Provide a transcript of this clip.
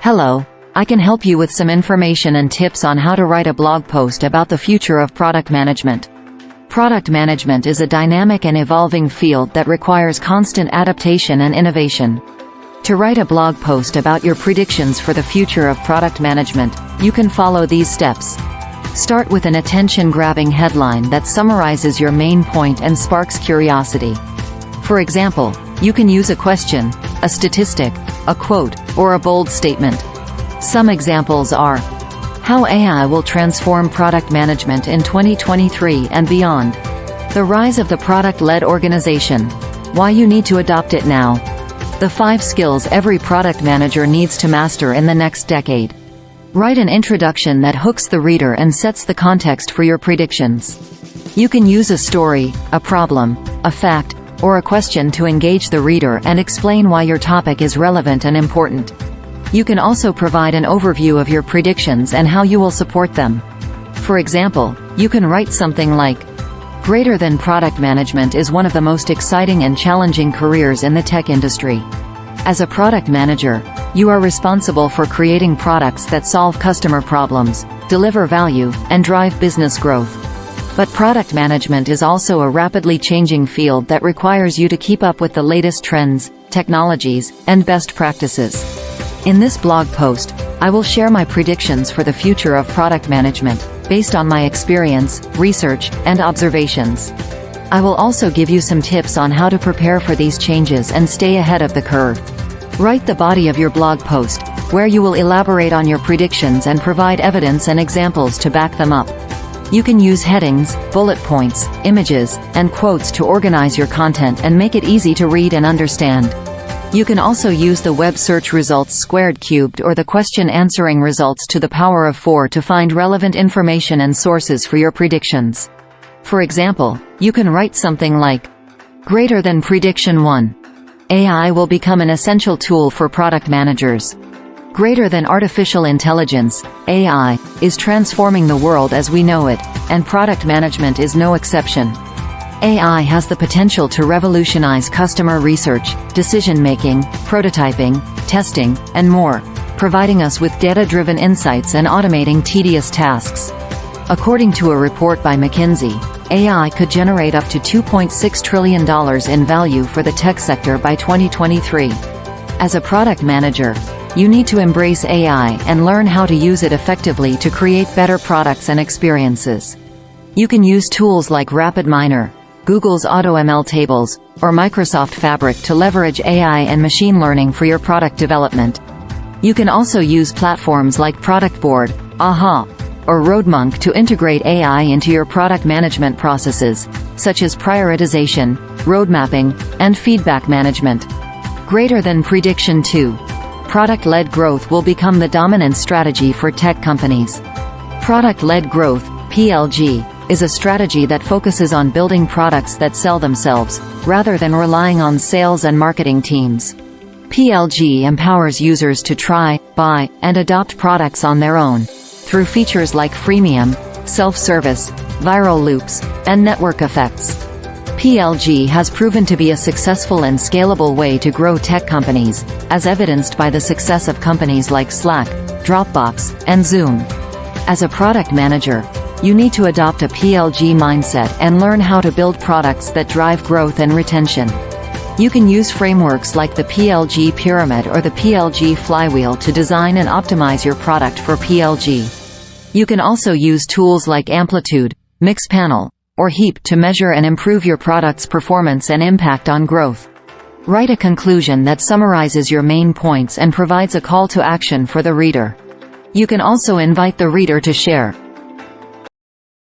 Hello, I can help you with some information and tips on how to write a blog post about the future of product management. Product management is a dynamic and evolving field that requires constant adaptation and innovation. To write a blog post about your predictions for the future of product management, you can follow these steps. Start with an attention-grabbing headline that summarizes your main point and sparks curiosity. For example, you can use a question, a statistic, a quote, or a bold statement. Some examples are: how AI will transform product management in 2023 and beyond. The rise of the product-led organization. Why you need to adopt it now. The 5 skills every product manager needs to master in the next decade. Write an introduction that hooks the reader and sets the context for your predictions. You can use a story, a problem, a fact, or a question to engage the reader and explain why your topic is relevant and important. You can also provide an overview of your predictions and how you will support them. For example, you can write something like, "Greater than product management is one of the most exciting and challenging careers in the tech industry. As a product manager, you are responsible for creating products that solve customer problems, deliver value, and drive business growth. But product management is also a rapidly changing field that requires you to keep up with the latest trends, technologies, and best practices." In this blog post, I will share my predictions for the future of product management, based on my experience, research, and observations. I will also give you some tips on how to prepare for these changes and stay ahead of the curve. Write the body of your blog post, where you will elaborate on your predictions and provide evidence and examples to back them up. You can use headings, bullet points, images, and quotes to organize your content and make it easy to read and understand. You can also use the web search results squared cubed or the question answering results to the power of 4 to find relevant information and sources for your predictions. For example, you can write something like, "Greater than prediction 1. AI will become an essential tool for product managers. Greater than artificial intelligence, AI, is transforming the world as we know it, and product management is no exception. AI has the potential to revolutionize customer research, decision-making, prototyping, testing, and more, providing us with data-driven insights and automating tedious tasks." According to a report by McKinsey, AI could generate up to $2.6 trillion in value for the tech sector by 2023. As a product manager, you need to embrace AI and learn how to use it effectively to create better products and experiences. You can use tools like RapidMiner, Google's AutoML tables, or Microsoft Fabric to leverage AI and machine learning for your product development. You can also use platforms like Product Board, AHA, or Roadmonk to integrate AI into your product management processes, such as prioritization, road mapping, and feedback management. Greater than prediction 2. Product-led growth will become the dominant strategy for tech companies. Product-led growth, PLG, is a strategy that focuses on building products that sell themselves, rather than relying on sales and marketing teams. PLG empowers users to try, buy, and adopt products on their own, through features like freemium, self-service, viral loops, and network effects. PLG has proven to be a successful and scalable way to grow tech companies, as evidenced by the success of companies like Slack, Dropbox, and Zoom. As a product manager, you need to adopt a PLG mindset and learn how to build products that drive growth and retention. You can use frameworks like the PLG Pyramid or the PLG Flywheel to design and optimize your product for PLG. You can also use tools like Amplitude, Mixpanel, or Heap to measure and improve your product's performance and impact on growth. Write a conclusion that summarizes your main points and provides a call to action for the reader. You can also invite the reader to share,